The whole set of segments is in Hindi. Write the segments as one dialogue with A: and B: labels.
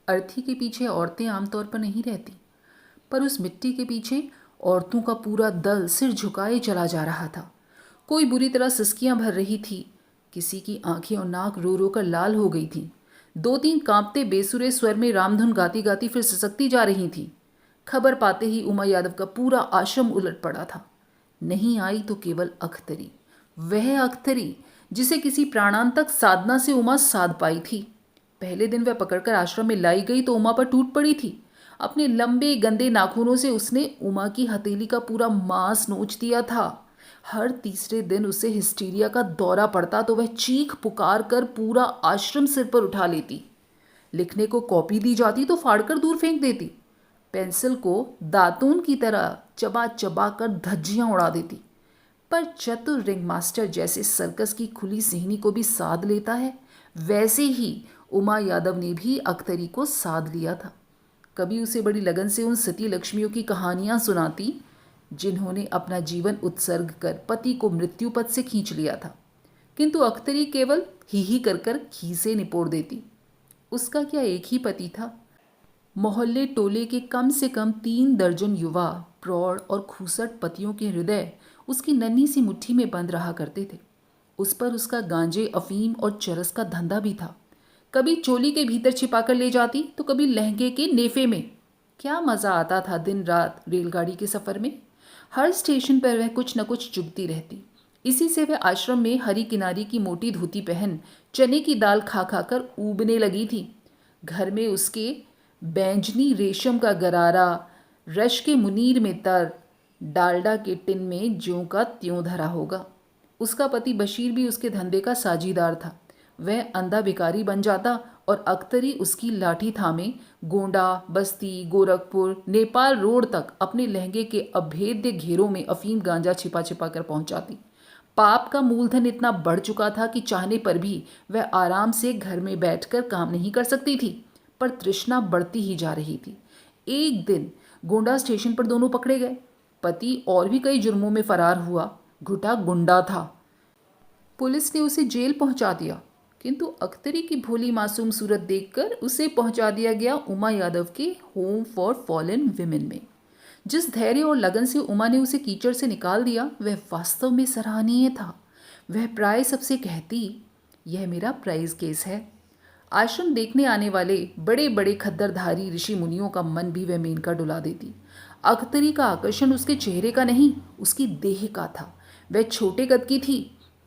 A: अर्थी के पीछे औरतें आमतौर पर नहीं रहती, पर उस मिट्टी के पीछे औरतों का पूरा दल सिर झुकाए चला जा रहा था। कोई बुरी तरह सिसकियां भर रही थी, किसी की आंखें और नाक रो रो कर लाल हो गई थी। दो तीन कांपते बेसुरे स्वर में रामधुन गाती गाती फिर सिसकती जा रही थी। खबर पाते ही उमा यादव का पूरा आश्रम उलट पड़ा था। नहीं आई तो केवल अख्तरी, वह अख्तरी जिसे किसी प्राणांतक साधना से उमा साध पाई थी। पहले दिन वह पकड़कर आश्रम में लाई गई तो उमा पर टूट पड़ी थी। अपने लंबे गंदे नाखूनों से उसने उमा की हथेली का पूरा मांस नोच दिया था। हर तीसरे दिन उसे हिस्टीरिया का दौरा पड़ता तो वह चीख पुकार कर पूरा आश्रम सिर पर उठा लेती। लिखने को कॉपी दी जाती तो फाड़कर दूर फेंक देती। पेंसिल को दातून की तरह चबा चबा कर धज्जियां उड़ा देती। पर चतुर रिंग मास्टर जैसे सर्कस की खुली सिहनी को भी साध लेता है, वैसे ही उमा यादव ने भी अख्तरी को साध लिया था। कभी उसे बड़ी लगन से उन सती लक्ष्मियों की कहानियां सुनाती जिन्होंने अपना जीवन उत्सर्ग कर पति को मृत्यु पथ से खींच लिया था, किंतु अख्तरी केवल ही कर खीसे निपोड़ देती। उसका क्या एक ही पति था? मोहल्ले टोले के कम से कम 3 दर्जन युवा प्रौढ़ और खूसट पतियों के हृदय उसकी नन्ही सी मुट्ठी में बंद रहा करते थे। उस पर उसका गांजे, अफीम और चरस का धंधा भी था। कभी चोली के भीतर छिपाकर ले जाती तो कभी लहंगे के नेफे में। क्या मज़ा आता था दिन रात रेलगाड़ी के सफ़र में। हर स्टेशन पर वह कुछ न कुछ चुगती रहती। इसी से वह आश्रम में हरी किनारी की मोटी धोती पहन चने की दाल खा खा कर ऊबने लगी थी। घर में उसके बैंजनी रेशम का गरारा, रश के मुनीर में तर, डालडा के टिन में ज्यों का त्यों धरा होगा। उसका पति बशीर भी उसके धंधे का साझीदार था। वह अंधा भिखारी बन जाता और अख्तरी उसकी लाठी थामे गोंडा, बस्ती, गोरखपुर, नेपाल रोड तक अपने लहंगे के अभेद्य घेरों में अफीम गांजा छिपा छिपा कर पहुंचाती। पाप का मूलधन इतना बढ़ चुका था कि चाहने पर भी वह आराम से घर में बैठकर काम नहीं कर सकती थी, पर तृष्णा बढ़ती ही जा रही थी। एक दिन गोंडा स्टेशन पर दोनों पकड़े गए। पति और भी कई जुर्मों में फरार हुआ, घुटा गुंडा था। पुलिस ने उसे जेल पहुंचा दिया, किंतु अख्तरी की भोली मासूम सूरत देखकर उसे पहुंचा दिया गया उमा यादव के होम फॉर फॉलन विमेन में। जिस धैर्य और लगन से उमा ने उसे कीचड़ से निकाल दिया वह वास्तव में सराहनीय था। वह प्राय सबसे कहती, यह मेरा प्राइज केस है। आश्रम देखने आने वाले बड़े बड़े खद्दरधारी ऋषि मुनियों का मन भी वह मेनका डुला देती। अख्तरी का आकर्षण उसके चेहरे का नहीं, उसकी देह का था। वह छोटे कद की थी,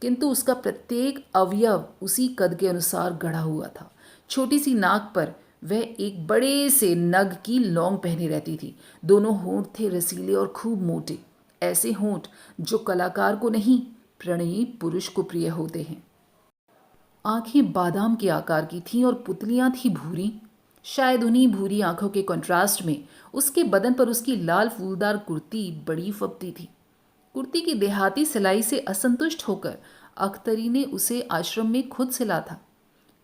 A: किंतु उसका प्रत्येक अवयव उसी कद के अनुसार गढ़ा हुआ था। छोटी सी नाक पर वह एक बड़े से नग की लौंग पहने रहती थी। दोनों होंठ थे रसीले और खूब मोटे, ऐसे होंठ जो कलाकार को नहीं, प्रणयी पुरुष को प्रिय होते हैं। आंखें बादाम के आकार की थीं और पुतलियां थी भूरी। शायद उन्हीं भूरी आंखों के कंट्रास्ट में उसके बदन पर उसकी लाल फूलदार कुर्ती बड़ी फबती थी। कुर्ती की देहाती सिलाई से असंतुष्ट होकर अख्तरी ने उसे आश्रम में खुद सिला था।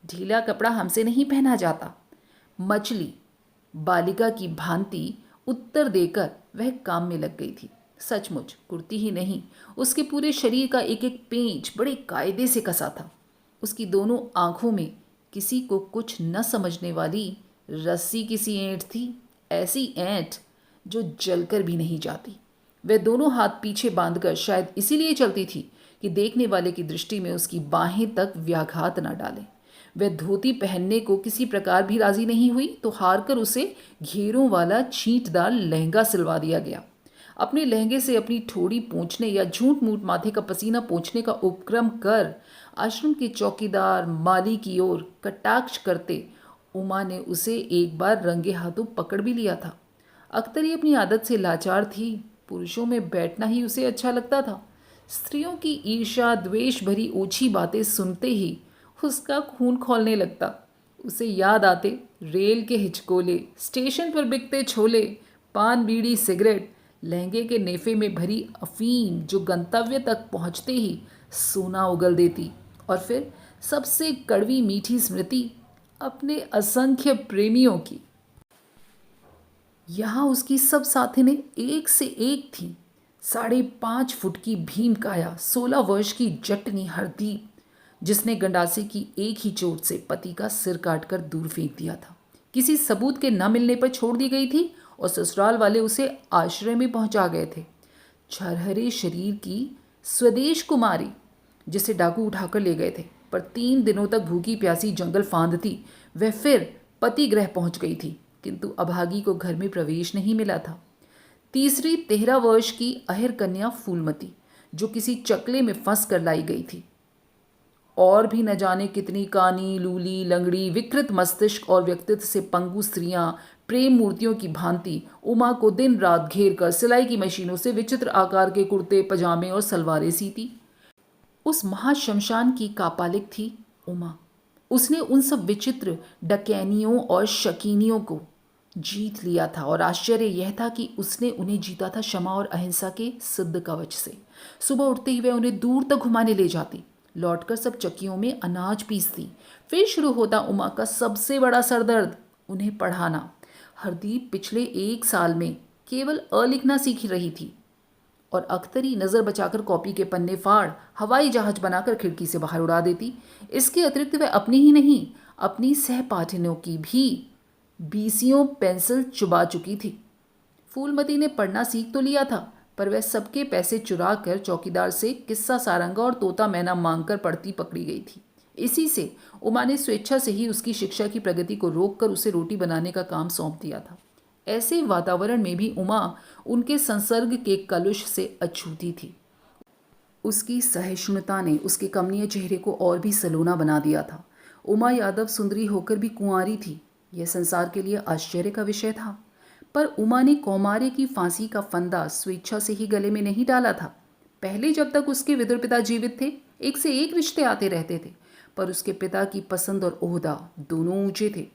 A: ढीला कपड़ा हमसे नहीं पहना जाता, मछली बालिका की भांति उत्तर देकर वह काम में लग गई थी। सचमुच कुर्ती ही नहीं, उसके पूरे शरीर का एक एक पेंच बड़े कायदे से कसा था। उसकी दोनों आंखों में किसी को कुछ न समझने वाली रस्सी की सी ऐंठ थी, ऐसी ऐंठ जो जलकर भी नहीं जाती। वह दोनों हाथ पीछे बांधकर शायद इसीलिए चलती थी कि देखने वाले की दृष्टि में उसकी बाहें तक व्याघात न डाले। वह धोती पहनने को किसी प्रकार भी राजी नहीं हुई तो हार कर उसे घेरों वाला छींटदार लहंगा सिलवा दिया गया। अपने लहंगे से अपनी ठोड़ी पोंछने या झूठ मूठ माथे का पसीना पोंछने का उपक्रम कर आश्रम के चौकीदार माली की ओर कटाक्ष करते उमा ने उसे एक बार रंगे हाथों पकड़ भी लिया था। अख्तरी अपनी आदत से लाचार थी। पुरुषों में बैठना ही उसे अच्छा लगता था। स्त्रियों की ईर्ष्या द्वेष भरी ओछी बातें सुनते ही उसका खून खौलने लगता। उसे याद आते रेल के हिचकोले, स्टेशन पर बिकते छोले, पान बीड़ी सिगरेट, लहंगे के नेफे में भरी अफीम जो गंतव्य तक पहुंचते ही सोना उगल देती। और फिर सबसे कड़वी मीठी स्मृति अपने असंख्य प्रेमियों की। यहाँ उसकी सब साथिनें एक से एक थीं। 5.5 फुट की भीम काया, 16 वर्ष की जटनी हरदीप, जिसने गंडासे की एक ही चोट से पति का सिर काटकर दूर फेंक दिया था। किसी सबूत के न मिलने पर छोड़ दी गई थी और ससुराल वाले उसे आश्रय में पहुंचा गए थे। छरहरे शरीर की स्वदेश कुमारी जिसे डाकू उठाकर ले गए थे, पर 3 दिनों तक भूखी प्यासी जंगल फांदती वह फिर पति गृह पहुंच गई थी, किंतु अभागी को घर में प्रवेश नहीं मिला था। तीसरी 13 वर्ष की अहिर कन्या फूलमती जो किसी चकले में फंस कर लाई गई थी। और भी न जाने कितनी कानी, लूली, लंगड़ी, विकृत मस्तिष्क और व्यक्तित्व से पंगु स्त्रियां प्रेम मूर्तियों की भांति उमा को दिन रात घेर कर सिलाई की मशीनों से विचित्र आकार के कुर्ते, पजामे और सलवारें सीती। उस महाशमशान की कापालिक थी उमा। उसने उन सब विचित्र डकैनियों और शकीनियों को जीत लिया था, और आश्चर्य यह था कि उसने उन्हें जीता था क्षमा और अहिंसा के सिद्ध कवच से। सुबह उठते ही वह उन्हें दूर तक घुमाने ले जाती, लौटकर सब चक्कियों में अनाज पीसती। फिर शुरू होता उमा का सबसे बड़ा सरदर्द, उन्हें पढ़ाना। हरदीप पिछले 1 साल में केवल अ लिखना सीख रही थी, और अख्तरी नज़र बचाकर कॉपी के पन्ने फाड़ हवाई जहाज बनाकर खिड़की से बाहर उड़ा देती। इसके अतिरिक्त वह अपनी ही नहीं, अपनी सहपाठिनों की भी बीसियों पेंसिल चुबा चुकी थी। फूलमती ने पढ़ना सीख तो लिया था, पर वह सबके पैसे चुरा कर चौकीदार से किस्सा सारंगा और तोता मैना मांगकर पढ़ती पकड़ी गई थी। इसी से उमा ने स्वेच्छा से ही उसकी शिक्षा की प्रगति को रोककर उसे रोटी बनाने का काम सौंप दिया था। ऐसे वातावरण में भी उमा उनके संसर्ग के कलुष से अछूती थी। उसकी सहिष्णुता ने उसके कमनीय चेहरे को और भी सलोना बना दिया था। उमा यादव सुंदरी होकर भी कुंवारी थी, यह संसार के लिए आश्चर्य का विषय था। पर उमा ने कौमार्य की फांसी का फंदा स्वेच्छा से ही गले में नहीं डाला था। पहले जब तक उसके विदुर पिता जीवित थे, एक से एक रिश्ते आते रहते थे, पर उसके पिता की पसंद और ओहदा दोनों ऊंचे थे।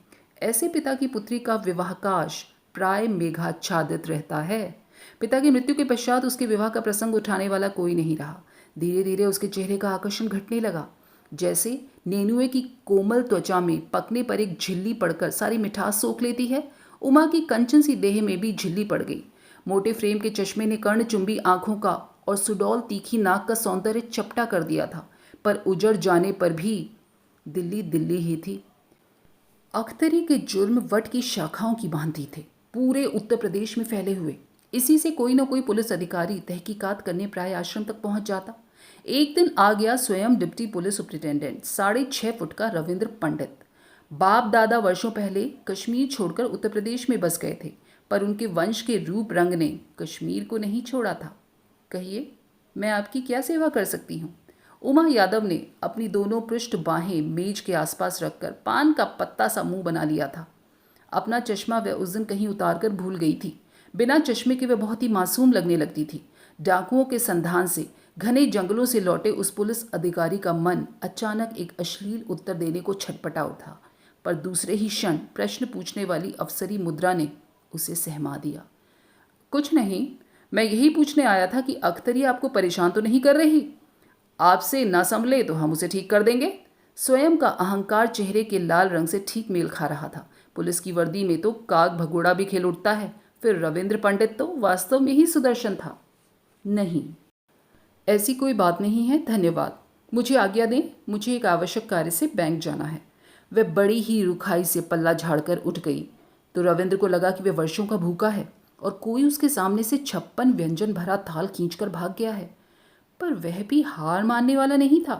A: ऐसे पिता की पुत्री का विवाहकाश प्राय मेघाच्छादित रहता है। पिता की मृत्यु के पश्चात उसके विवाह का प्रसंग उठाने वाला कोई नहीं रहा। धीरे धीरे उसके चेहरे का आकर्षण घटने लगा, जैसे नेनुए की कोमल त्वचा में पकने पर एक झिल्ली पड़कर सारी मिठास सोख लेती है। उमा की कंचन सी देह में भी झिल्ली पड़ गई। मोटे फ्रेम के चश्मे ने कर्णचुंबी आंखों का और सुडौल तीखी नाक का सौंदर्य चपटा कर दिया था, पर उजड़ जाने पर भी दिल्ली दिल्ली ही थी। अख्तरी के जुर्म वट की शाखाओं की भांति थे, पूरे उत्तर प्रदेश में फैले हुए। इसी से कोई न कोई पुलिस अधिकारी तहकीकात करने प्राय आश्रम तक पहुंच जाता। एक दिन आ गया स्वयं डिप्टी पुलिस सुप्रिंटेंडेंट, 6.5 फुट का रविंद्र पंडित। बाप दादा वर्षों पहले कश्मीर छोड़कर उत्तर प्रदेश में बस गए थे, पर उनके वंश के रूप रंग ने कश्मीर को नहीं छोड़ा था। कहिए, मैं आपकी क्या सेवा कर सकती हूँ? उमा यादव ने अपनी दोनों पृष्ठ बाहें मेज के आसपास रखकर पान का पत्ता सा मुंह बना लिया था। अपना चश्मा वह उस दिन कहीं उतार कर भूल गई थी। बिना चश्मे के वह बहुत ही मासूम लगने लगती थी। डाकुओं के संधान से घने जंगलों से लौटे उस पुलिस अधिकारी का मन अचानक एक अश्लील उत्तर देने को छटपटा उठा, पर दूसरे ही क्षण प्रश्न पूछने वाली अफसरी मुद्रा ने उसे सहमा दिया। कुछ नहीं, मैं यही पूछने आया था कि अख्तरी आपको परेशान तो नहीं कर रही? आपसे ना संभले तो हम उसे ठीक कर देंगे। स्वयं का अहंकार चेहरे के लाल रंग से ठीक मेल खा रहा था। पुलिस की वर्दी में तो काग भगोड़ा भी खेल उठता है, फिर रविंद्र पंडित तो वास्तव में ही सुदर्शन था। नहीं, ऐसी कोई बात नहीं है, धन्यवाद। मुझे आज्ञा दें, मुझे एक आवश्यक कार्य से बैंक जाना है। वह बड़ी ही रुखाई से पल्ला झाड़कर उठ गई तो रविंद्र को लगा कि वह वर्षों का भूखा है और कोई उसके सामने से 56 व्यंजन भरा थाल खींचकर भाग गया है। पर वह भी हार मानने वाला नहीं था।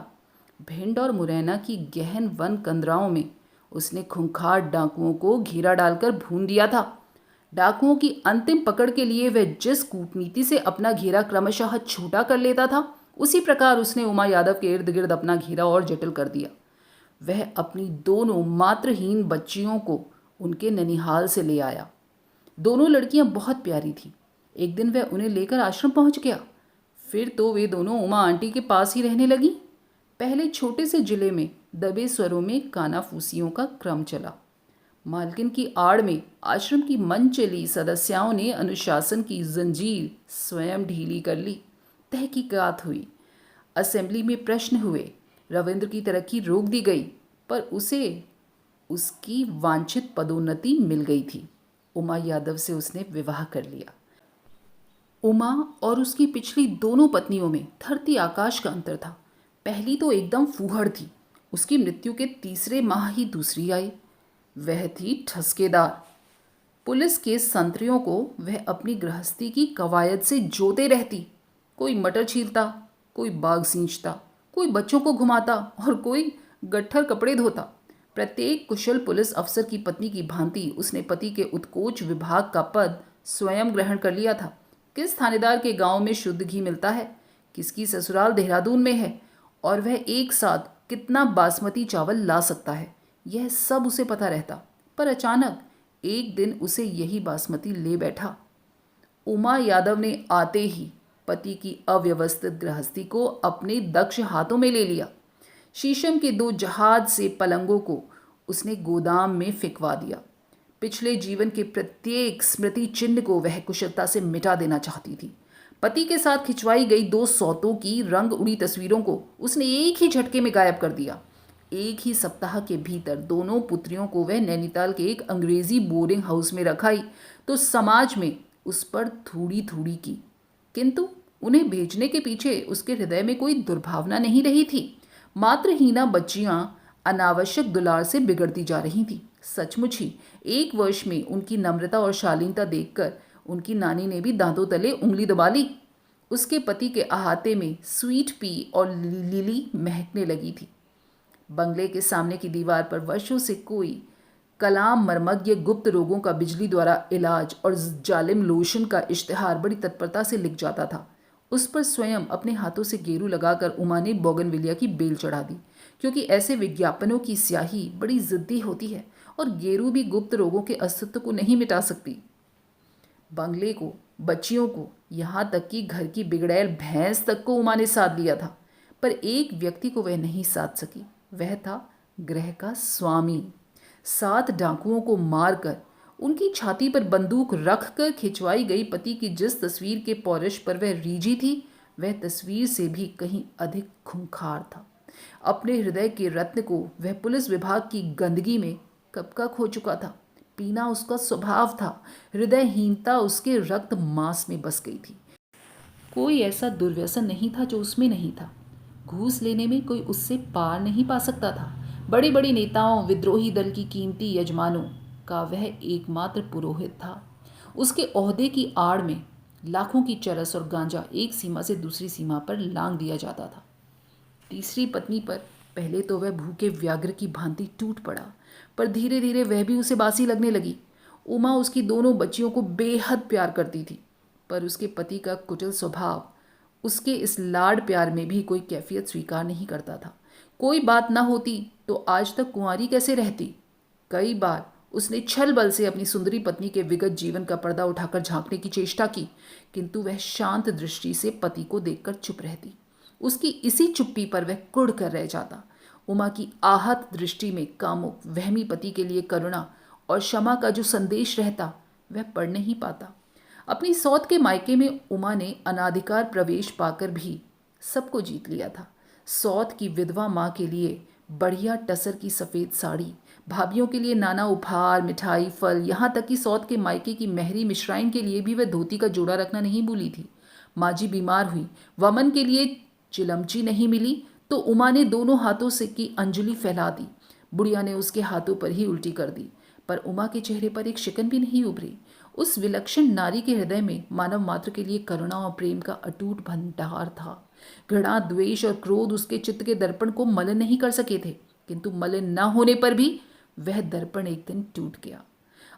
A: भिंड और मुरैना की गहन वन कंदराओं में उसने खूंखार डाकुओं को घेरा डालकर भून दिया था। डाकुओं की अंतिम पकड़ के लिए वह जिस कूटनीति से अपना घेरा क्रमशः छोटा कर लेता था, उसी प्रकार उसने उमा यादव के इर्द गिर्द अपना घेरा और जटिल कर दिया। वह अपनी दोनों मातृहीन बच्चियों को उनके ननिहाल से ले आया। दोनों लड़कियां बहुत प्यारी थीं। एक दिन वह उन्हें लेकर आश्रम पहुंच गया। फिर तो वे दोनों उमा आंटी के पास ही रहने लगी। पहले छोटे से जिले में दबे स्वरों में कानाफूसियों का क्रम चला। मालकिन की आड़ में आश्रम की मनचली सदस्याओं ने अनुशासन की जंजीर स्वयं ढीली कर ली। तहकीकात हुई, असेंबली में प्रश्न हुए, रविंद्र की तरक्की रोक दी गई, पर उसे उसकी वांछित पदोन्नति मिल गई थी। उमा यादव से उसने विवाह कर लिया। उमा और उसकी पिछली दोनों पत्नियों में धरती आकाश का अंतर था। पहली तो एकदम फूहड़ थी, उसकी मृत्यु के तीसरे माह ही दूसरी आई। वह थी ठसकेदार। पुलिस के संतरियों को वह अपनी गृहस्थी की कवायद से जोते रहती। कोई मटर छीलता, कोई बाग सींचता, कोई बच्चों को घुमाता और कोई गट्ठर कपड़े धोता। प्रत्येक कुशल पुलिस अफसर की पत्नी की भांति उसने पति के उत्कोच विभाग का पद स्वयं ग्रहण कर लिया था। किस थानेदार के गांव में शुद्ध घी मिलता है, किसकी ससुराल देहरादून में है और वह एक साथ कितना बासमती चावल ला सकता है, यह सब उसे पता रहता। पर अचानक एक दिन उसे यही बासमती ले बैठा। उमा यादव ने आते ही पति की अव्यवस्थित गृहस्थी को अपने दक्ष हाथों में ले लिया। शीशम के 2 जहाज से पलंगों को उसने गोदाम में फिकवा दिया। पिछले जीवन के प्रत्येक स्मृति चिन्ह को वह कुशलता से मिटा देना चाहती थी। पति के साथ खिंचवाई गई 2 सौतों की रंग उड़ी तस्वीरों को उसने एक ही झटके में गायब कर दिया। एक ही सप्ताह के भीतर दोनों पुत्रियों को वह नैनीताल के एक अंग्रेजी बोर्डिंग हाउस में रखाई तो समाज में उस पर थोड़ी थोड़ी की, किंतु उन्हें भेजने के पीछे उसके हृदय में कोई दुर्भावना नहीं रही थी। मात्र हीना बच्चियां अनावश्यक दुलार से बिगड़ती जा रही थीं। सचमुच ही 1 वर्ष में उनकी नम्रता और शालीनता देखकर उनकी नानी ने भी दांतों तले उंगली दबा ली। उसके पति के अहाते में स्वीट पी और लिली महकने लगी थी। बंगले के सामने की दीवार पर वर्षों से कोई कलाम मर्मज्ञ गुप्त रोगों का बिजली द्वारा इलाज और जालिम लोशन का इश्तिहार बड़ी तत्परता से लिख जाता था। उस पर स्वयं अपने हाथों से गेरू लगाकर उमा ने बोगनविलिया की बेल चढ़ा दी, क्योंकि ऐसे विज्ञापनों की स्याही बड़ी जिद्दी होती है और गेरू भी गुप्त रोगों के अस्तित्व को नहीं मिटा सकती। बंगले को, बच्चियों को, यहाँ तक कि घर की बिगड़ैल भैंस तक को उमा ने साध लिया था, पर एक व्यक्ति को वह नहीं साध सकी। वह था गृह का स्वामी। 7 डाकुओं को मारकर उनकी छाती पर बंदूक रखकर खिंचवाई गई पति की जिस तस्वीर के पौरुष पर वह रीझी थी, वह तस्वीर से भी कहीं अधिक खूंखार था। अपने हृदय के रत्न को वह पुलिस विभाग की गंदगी में कब का खो चुका था। पीना उसका स्वभाव था, हृदयहीनता उसके रक्त मांस में बस गई थी। कोई ऐसा दुर्व्यसन नहीं था जो उसमें नहीं था। घूस लेने में कोई उससे पार नहीं पा सकता था। बड़े बड़े नेताओं, विद्रोही दल की कीमती यजमानों का वह एकमात्र पुरोहित था। उसके ओहदे की आड़ में लाखों की चरस और गांजा एक सीमा से दूसरी सीमा पर लांग दिया जाता था। तीसरी पत्नी पर पहले तो वह भूखे व्याघ्र की भांति टूट पड़ा, पर धीरे धीरे वह भी उसे बासी लगने लगी। उमा उसकी दोनों बच्चियों को बेहद प्यार करती थी, पर उसके पति का कुटिल स्वभाव उसके इस लाड प्यार में भी कोई कैफियत स्वीकार नहीं करता था। कोई बात ना होती तो आज तक कुंवारी कैसे रहती। कई बार उसने छल बल से अपनी सुंदरी पत्नी के विगत जीवन का पर्दा उठाकर झांकने की चेष्टा की, किंतु वह शांत दृष्टि से पति को देखकर चुप रहती। उसकी इसी चुप्पी पर वह कुढ़ कर रह जाता। उमा की आहत दृष्टि में कामुक वहमी पति के लिए करुणा और क्षमा का जो संदेश रहता, वह पढ़ नहीं पाता। अपनी सौत के मायके में उमा ने अनाधिकार प्रवेश पाकर भी सबको जीत लिया था। सौत की विधवा माँ के लिए बढ़िया टसर की सफ़ेद साड़ी, भाभियों के लिए नाना उपहार, मिठाई, फल, यहाँ तक कि सौत के मायके की मेहरी मिश्राइन के लिए भी वह धोती का जोड़ा रखना नहीं भूली थी। माँ जी बीमार हुई, वमन के लिए चिलमची नहीं मिली तो उमा ने दोनों हाथों से की अंजलि फैला दी। बुढ़िया ने उसके हाथों पर ही उल्टी कर दी, पर उमा के चेहरे पर एक शिकन भी नहीं उभरी। उस विलक्षण नारी के हृदय में मानव मात्र के लिए करुणा और प्रेम का अटूट भंडार था। घृणा, द्वेष और क्रोध उसके चित्त के दर्पण को मलिन नहीं कर सके थे, किंतु मलिन न होने पर भी वह दर्पण एक दिन टूट गया।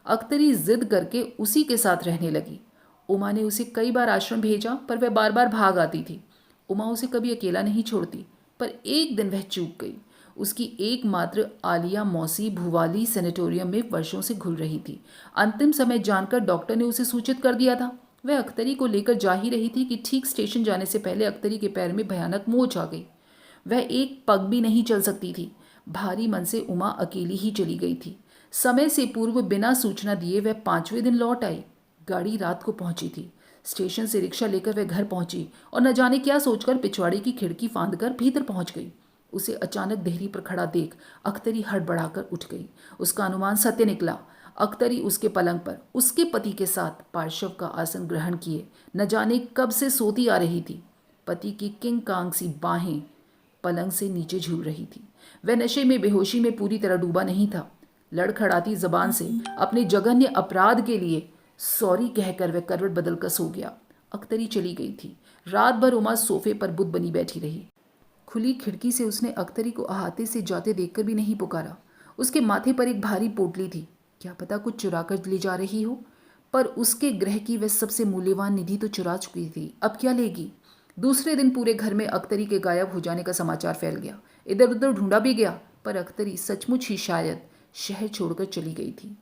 A: अख्तरी जिद करके उसी के साथ रहने लगी। उमा ने उसे कई बार आश्रम भेजा, पर वह बार बार भाग आती थी। उमा उसे कभी अकेला नहीं छोड़ती, पर एक दिन वह चूक गई। उसकी एकमात्र आलिया मौसी भुवाली सेनेटोरियम में वर्षों से घुल रही थी। अंतिम समय जानकर डॉक्टर ने उसे सूचित कर दिया था। वह अख्तरी को लेकर जा ही रही थी कि ठीक स्टेशन जाने से पहले अख्तरी के पैर में भयानक मोच आ गई। वह एक पग भी नहीं चल सकती थी। भारी मन से उमा अकेली ही चली गई थी। समय से पूर्व बिना सूचना दिए वह 5वें दिन लौट आई। गाड़ी रात को पहुंची थी। स्टेशन से रिक्शा लेकर वह घर पहुंची और न जाने क्या सोचकर पिछवाड़े की खिड़की फांदकर भीतर पहुंच गई। उसे अचानक देहरी पर खड़ा देख अख्तरी हड़बड़ाकर उठ गई। उसका अनुमान सत्य निकला। अख्तरी उसके पलंग पर उसके पति के साथ पार्श्व का आसन ग्रहण किए न जाने कब से सोती आ रही थी। पति की किंग कांग सी बाहें पलंग से नीचे झूल रही थी। वह नशे में बेहोशी में पूरी तरह डूबा नहीं था। लड़खड़ाती जबान से अपने जघन्य अपराध के लिए सॉरी कहकर वह करवट बदलकर सो गया। अख्तरी चली गई थी। रात भर उमा सोफे पर बुत बनी बैठी रही। खुली खिड़की से उसने अख्तरी को अहाते से जाते देखकर भी नहीं पुकारा। उसके माथे पर एक भारी पोटली थी, क्या पता कुछ चुरा कर ले जा रही हो। पर उसके ग्रह की वह सबसे मूल्यवान निधि तो चुरा चुकी थी, अब क्या लेगी। दूसरे दिन पूरे घर में अख्तरी के गायब हो जाने का समाचार फैल गया। इधर उधर ढूंढा भी गया, पर अख्तरी सचमुच ही शायद शहर छोड़कर चली गई थी।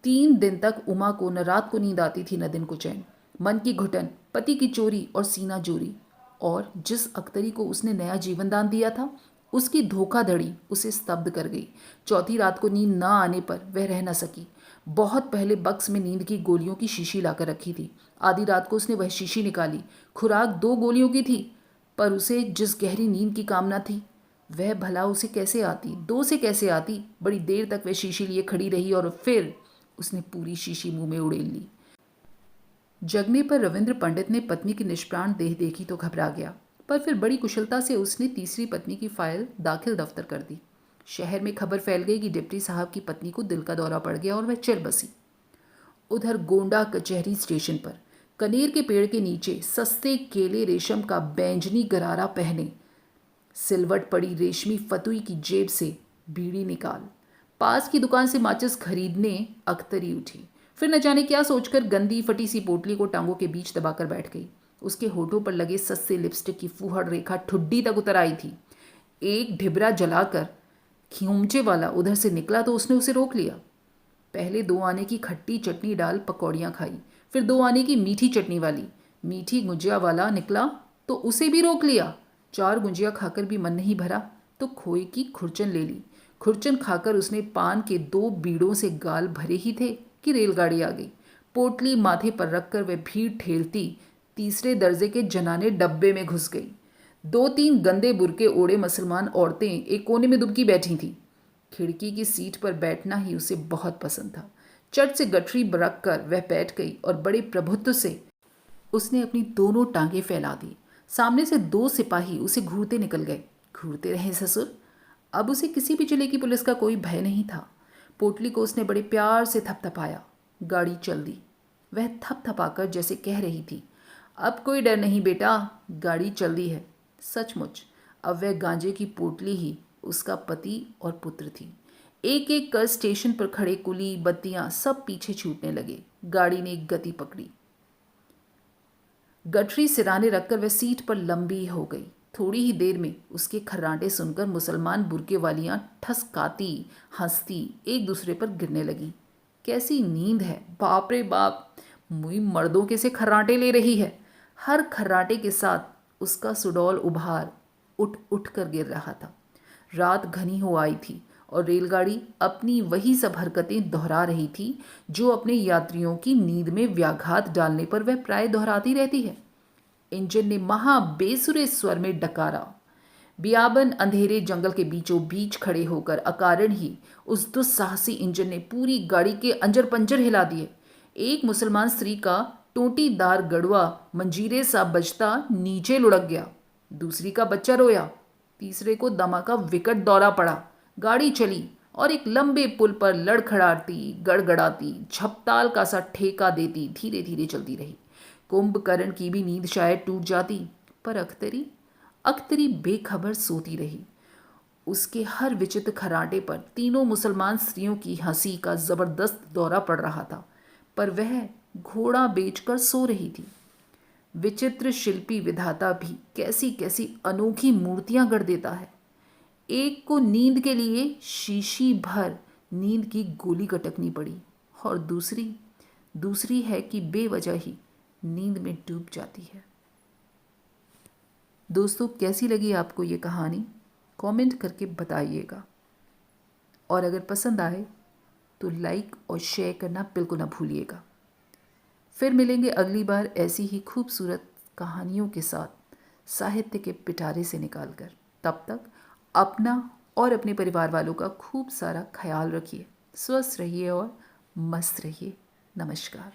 A: 3 दिन तक उमा को न रात को नींद आती थी न दिन को चैन। मन की घुटन, पति की चोरी और सीना जोरी, और जिस अख्तरी को उसने नया जीवन दान दिया था उसकी धोखाधड़ी उसे स्तब्ध कर गई। चौथी रात को नींद न आने पर वह रह न सकी। बहुत पहले बक्स में नींद की गोलियों की शीशी लाकर रखी थी। आधी रात को उसने वह शीशी निकाली। खुराक 2 गोलियों की थी, पर उसे जिस गहरी नींद की कामना थी वह भला उसे कैसे आती, 2 से कैसे आती। बड़ी देर तक वह शीशी लिए खड़ी रही और फिर उसने पूरी शीशी मुंह में उड़ेल ली। जगने पर रविंद्र पंडित ने पत्नी की निष्प्राण देह देखी तो घबरा गया, पर फिर बड़ी कुशलता से उसने तीसरी पत्नी की फाइल दाखिल दफ्तर कर दी। शहर में खबर फैल गई कि डिप्टी साहब की पत्नी को दिल का दौरा पड़ गया और वह चिर बसी। उधर गोंडा कचहरी स्टेशन पर कनेर के पेड़ के नीचे सस्ते केले रेशम का बैंजनी गरारा पहने सिलवट पड़ी रेशमी फतुई की जेब से बीड़ी निकाल पास की दुकान से माचिस खरीदने अख्तरी उठी। फिर न जाने क्या सोचकर गंदी फटी सी पोटली को टांगों के बीच दबाकर बैठ गई। उसके होठों पर लगे सस्ते लिपस्टिक की फूहड़ रेखा ठुड्डी तक उतर आई थी। एक ढिबरा जलाकर खींचे वाला उधर से निकला तो उसने उसे रोक लिया। पहले 2 आने की खट्टी चटनी डाल पकौड़ियाँ खाई, फिर 2 आने की मीठी चटनी वाली। मीठी गुजिया वाला निकला तो उसे भी रोक लिया। 4 गुजिया खाकर भी मन नहीं भरा तो खोए की खुरचन ले ली। खुरचन खाकर उसने पान के 2 बीड़ों से गाल भरे ही थे कि रेलगाड़ी आ गई। पोटली माथे पर रखकर वह भीड़ ठेलती तीसरे दर्जे के जनाने डब्बे में घुस गई। 2-3 गंदे बुरके ओढ़े मुसलमान औरतें एक कोने में दुबकी बैठी थीं। खिड़की की सीट पर बैठना ही उसे बहुत पसंद था। चट से गठरी रख कर वह बैठ गई और बड़े प्रभुत्व से उसने अपनी दोनों टांगें फैला दी। सामने से 2 सिपाही उसे घूरते निकल गए। घूरते रहे ससुर। अब उसे किसी भी जिले की पुलिस का कोई भय नहीं था। पोटली को उसने बड़े प्यार से थपथपाया। गाड़ी चल दी। वह थपथपाकर जैसे कह रही थी, अब कोई डर नहीं बेटा, गाड़ी चल दी है। सचमुच अब वह गांजे की पोटली ही उसका पति और पुत्र थी। एक एक कर स्टेशन पर खड़े कुली बत्तियां सब पीछे छूटने लगे। गाड़ी ने एक गति पकड़ी। गठरी सिराने रखकर वह सीट पर लंबी हो गई। थोड़ी ही देर में उसके खर्राटे सुनकर मुसलमान बुरके वालियां ठसकाती हंसती एक दूसरे पर गिरने लगी। कैसी नींद है, बाप रे बाप, मुई मर्दों के से खर्राटे ले रही है। हर खर्राटे के साथ उसका सुडौल उभार उठ उठ कर गिर रहा था। रात घनी हो आई थी और रेलगाड़ी अपनी वही सब हरकतें दोहरा रही थी जो अपने यात्रियों की नींद में व्याघात डालने पर वह प्राय दोहराती रहती है। इंजन ने महा बेसुरे स्वर में डकारा। बियाबन अंधेरे जंगल के बीचों बीच खड़े होकर अकारण ही उस दुस्साहसी इंजन ने पूरी गाड़ी के अंजर पंजर हिला दिए। एक मुसलमान स्त्री का टोटीदार गड़वा मंजीरे सा बजता नीचे लुढ़क गया। दूसरी का बच्चा रोया। तीसरे को दमा का विकट दौरा पड़ा। गाड़ी चली और एक लंबे पुल पर लड़खड़ाती गड़गड़ाती झपताल का सा ठेका देती धीरे धीरे चलती रही। कुंभकर्ण की भी नींद शायद टूट जाती, पर अख्तरी बेखबर सोती रही। उसके हर विचित्र खर्राटे पर तीनों मुसलमान स्त्रियों की हंसी का जबरदस्त दौरा पड़ रहा था, पर वह घोड़ा बेचकर सो रही थी। विचित्र शिल्पी विधाता भी कैसी कैसी अनोखी मूर्तियां गढ़ देता है। एक को नींद के लिए शीशी भर नींद की गोली कटकनी पड़ी और दूसरी है कि बेवजह ही नींद में डूब जाती है। दोस्तों, कैसी लगी आपको ये कहानी? कमेंट करके बताइएगा, और अगर पसंद आए तो लाइक और शेयर करना बिल्कुल ना भूलिएगा। फिर मिलेंगे अगली बार ऐसी ही खूबसूरत कहानियों के साथ, साहित्य के पिटारे से निकालकर। तब तक अपना और अपने परिवार वालों का खूब सारा ख्याल रखिए। स्वस्थ रहिए और मस्त रहिए। नमस्कार।